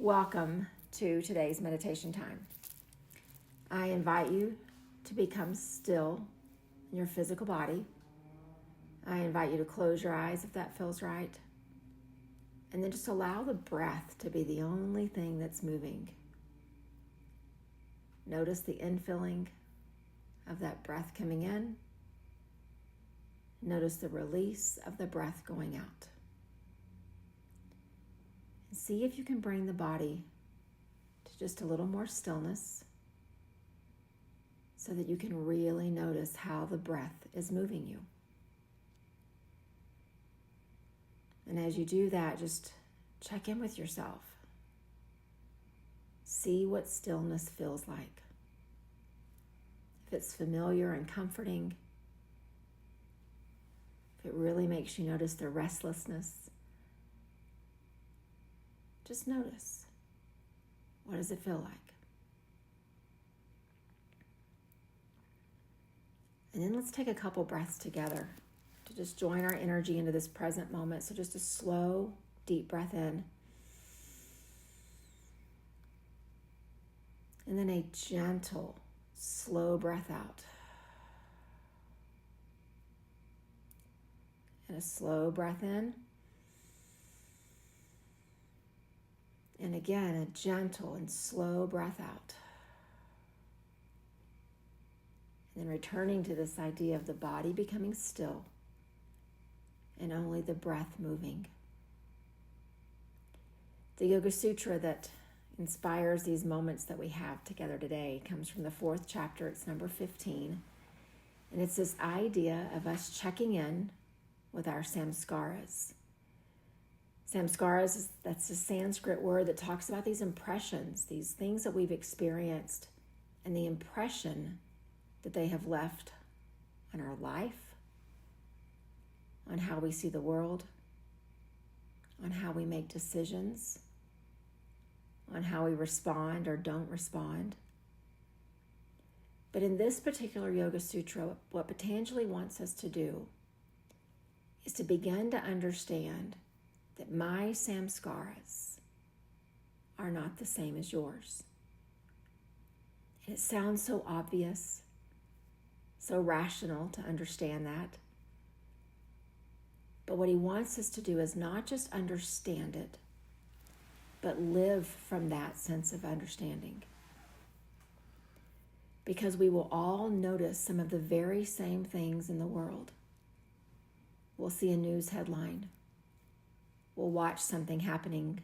Welcome to today's meditation time. I invite you to become still in your physical body. I invite you to close your eyes if that feels right. And then just allow the breath to be the only thing that's moving. Notice the infilling of that breath coming in. Notice the release of the breath going out. And see if you can bring the body to just a little more stillness so that you can really notice how the breath is moving you. And as you do that, just check in with yourself. See what stillness feels like. If it's familiar and comforting, if it really makes you notice the restlessness, just notice. What does it feel like? And then let's take a couple breaths together to just join our energy into this present moment. So just a slow, deep breath in. And then a gentle, slow breath out. And a slow breath in. And again, a gentle and slow breath out. And then returning to this idea of the body becoming still and only the breath moving. The Yoga Sutra that inspires these moments that we have together today comes from the 4th chapter. It's number 15. And it's this idea of us checking in with our samskaras. Samskaras, that's a Sanskrit word that talks about these impressions, these things that we've experienced, and the impression that they have left on our life, on how we see the world, on how we make decisions, on how we respond or don't respond. But in this particular Yoga Sutra, what Patanjali wants us to do is to begin to understand that my samskaras are not the same as yours. And it sounds so obvious, so rational to understand that. But what he wants us to do is not just understand it, but live from that sense of understanding. Because we will all notice some of the very same things in the world. We'll see a news headline. We'll watch something happening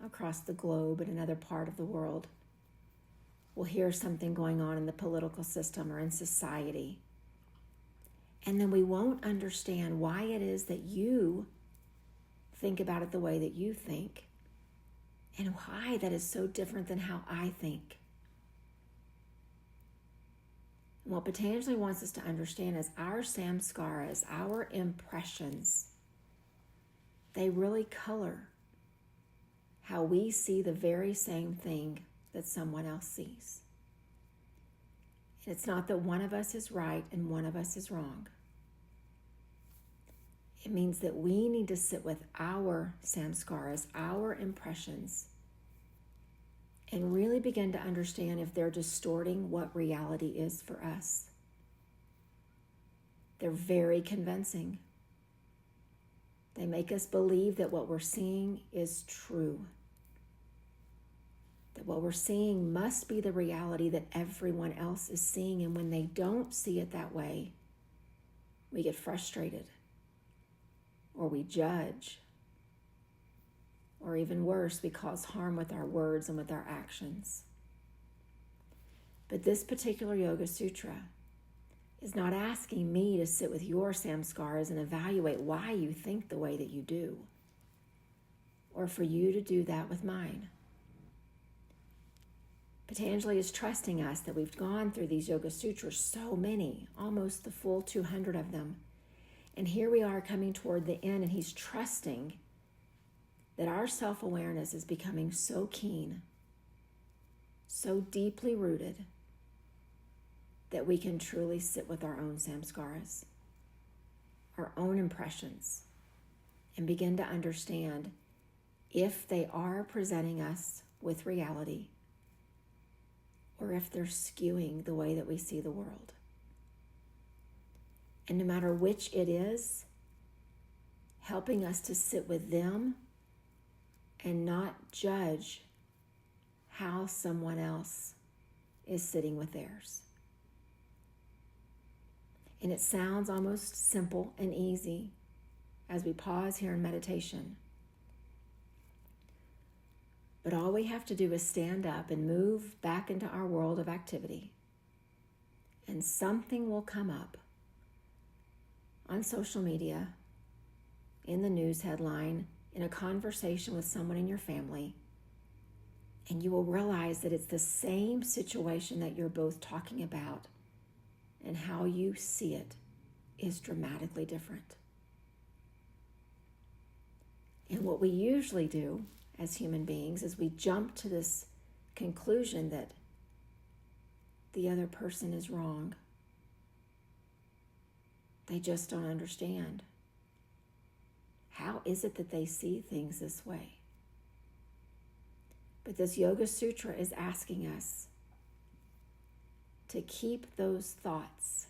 across the globe in another part of the world. We'll hear something going on in the political system or in society. And then we won't understand why it is that you think about it the way that you think and why that is so different than how I think. And what Patanjali wants us to understand is our samskaras, our impressions, they really color how we see the very same thing that someone else sees. And it's not that one of us is right and one of us is wrong. It means that we need to sit with our samskaras, our impressions, and really begin to understand if they're distorting what reality is for us. They're very convincing. They make us believe that what we're seeing is true. That what we're seeing must be the reality that everyone else is seeing. And when they don't see it that way, we get frustrated. Or we judge. Or even worse, we cause harm with our words and with our actions. But this particular Yoga Sutra is not asking me to sit with your samskaras and evaluate why you think the way that you do, or for you to do that with mine. Patanjali is trusting us that we've gone through these Yoga Sutras, so many, almost the full 200 of them, and here we are coming toward the end, and he's trusting that our self-awareness is becoming so keen, so deeply rooted, that we can truly sit with our own samskaras, our own impressions, and begin to understand if they are presenting us with reality or if they're skewing the way that we see the world. And no matter which it is, helping us to sit with them and not judge how someone else is sitting with theirs. And it sounds almost simple and easy as we pause here in meditation. But all we have to do is stand up and move back into our world of activity, and something will come up on social media, in the news headline, in a conversation with someone in your family, and you will realize that it's the same situation that you're both talking about, and how you see it is dramatically different. And what we usually do as human beings is we jump to this conclusion that the other person is wrong. They just don't understand. How is it that they see things this way? But this Yoga Sutra is asking us to keep those thoughts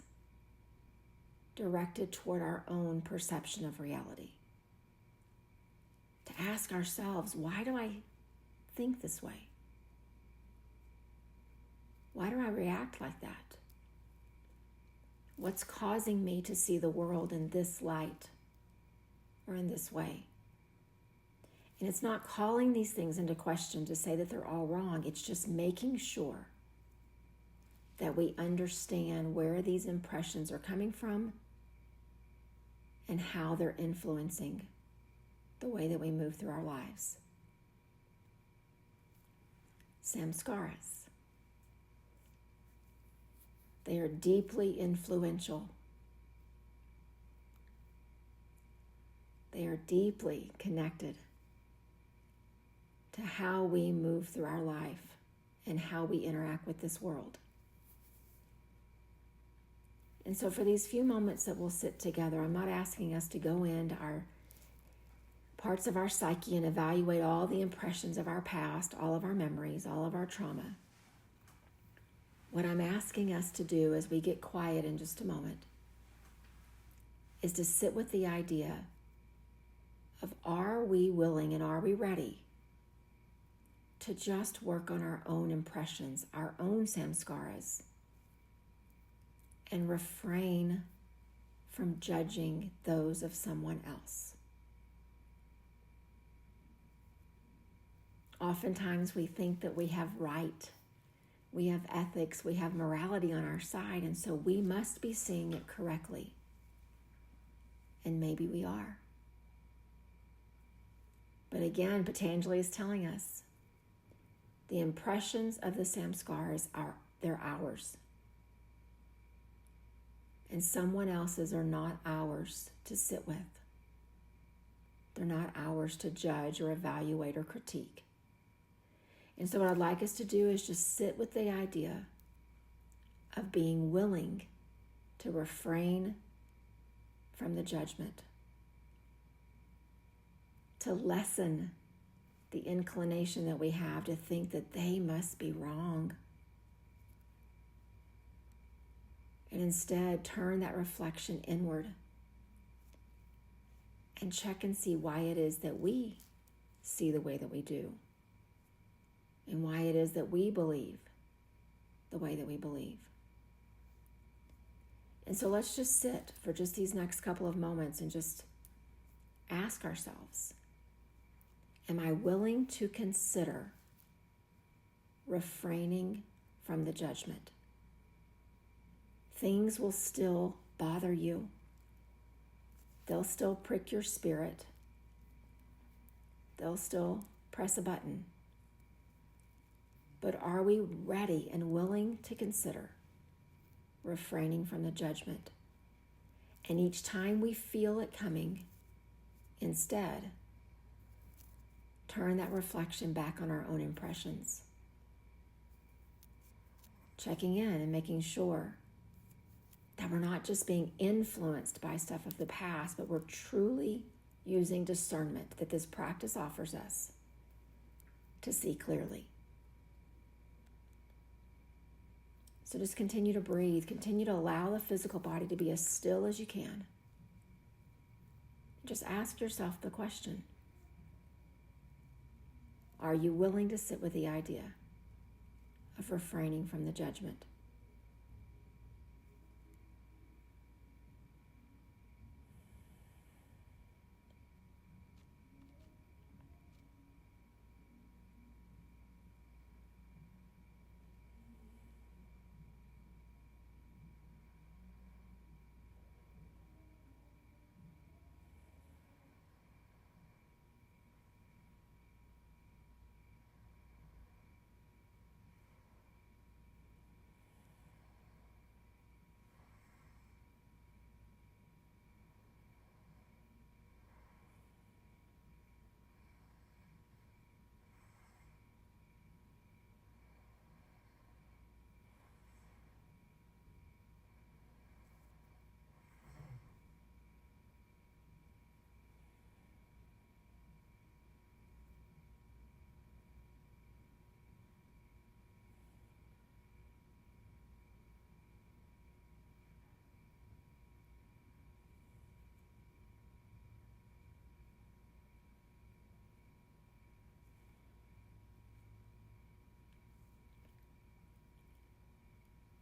directed toward our own perception of reality. To ask ourselves, why do I think this way? Why do I react like that? What's causing me to see the world in this light or in this way? And it's not calling these things into question to say that they're all wrong. It's just making sure that we understand where these impressions are coming from and how they're influencing the way that we move through our lives. Samskaras. They are deeply influential. They are deeply connected to how we move through our life and how we interact with this world. And so for these few moments that we'll sit together, I'm not asking us to go into our parts of our psyche and evaluate all the impressions of our past, all of our memories, all of our trauma. What I'm asking us to do as we get quiet in just a moment is to sit with the idea of, are we willing and are we ready to just work on our own impressions, our own samskaras, and refrain from judging those of someone else. Oftentimes we think that we have right, we have ethics, we have morality on our side, and so we must be seeing it correctly. And maybe we are. But again, Patanjali is telling us the impressions of the samskaras they're ours. And someone else's are not ours to sit with. They're not ours to judge or evaluate or critique. And so what I'd like us to do is just sit with the idea of being willing to refrain from the judgment, to lessen the inclination that we have to think that they must be wrong, and instead turn that reflection inward and check and see why it is that we see the way that we do, and why it is that we believe the way that we believe. And so let's just sit for just these next couple of moments and just ask ourselves, am I willing to consider refraining from the judgment? Things will still bother you. They'll still prick your spirit. They'll still press a button. But are we ready and willing to consider refraining from the judgment? And each time we feel it coming, instead, turn that reflection back on our own impressions. Checking in and making sure that we're not just being influenced by stuff of the past, but we're truly using discernment that this practice offers us to see clearly. So just continue to breathe. Continue to allow the physical body to be as still as you can. Just ask yourself the question, are you willing to sit with the idea of refraining from the judgment?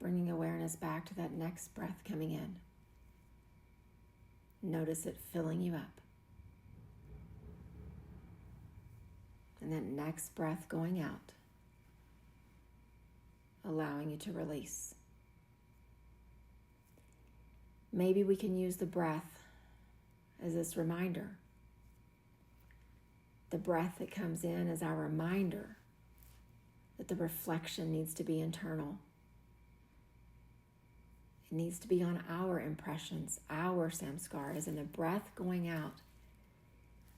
Bringing awareness back to that next breath coming in. Notice it filling you up. And that next breath going out, allowing you to release. Maybe we can use the breath as this reminder. The breath that comes in is our reminder that the reflection needs to be internal. It needs to be on our impressions, our samskaras, and the breath going out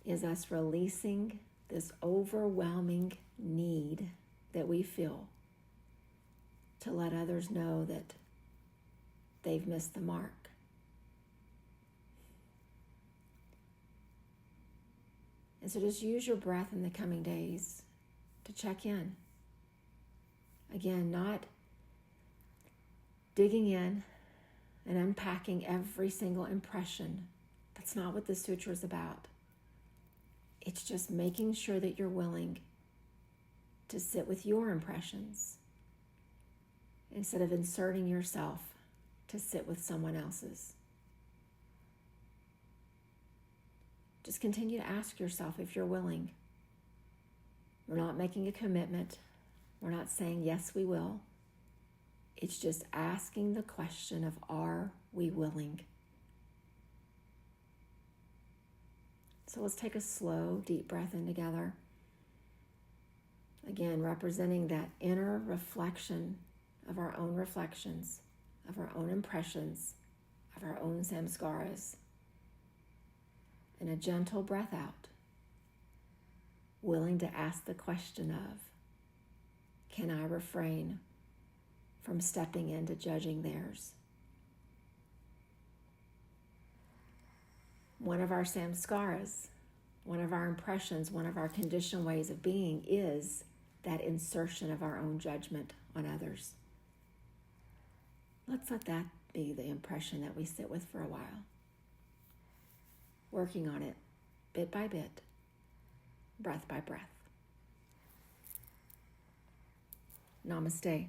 is us releasing this overwhelming need that we feel to let others know that they've missed the mark. And so just use your breath in the coming days to check in. Again, not digging in and unpacking every single impression. That's not what the sutra is about. It's just making sure that you're willing to sit with your impressions instead of inserting yourself to sit with someone else's. Just continue to ask yourself if you're willing. We're not making a commitment. We're not saying, yes, we will. It's just asking the question of, are we willing? So let's take a slow, deep breath in together. Again, representing that inner reflection of our own reflections, of our own impressions, of our own samskaras. And a gentle breath out, willing to ask the question of, can I refrain from stepping into judging theirs? One of our samskaras, one of our impressions, one of our conditioned ways of being is that insertion of our own judgment on others. Let's let that be the impression that we sit with for a while. Working on it, bit by bit, breath by breath. Namaste.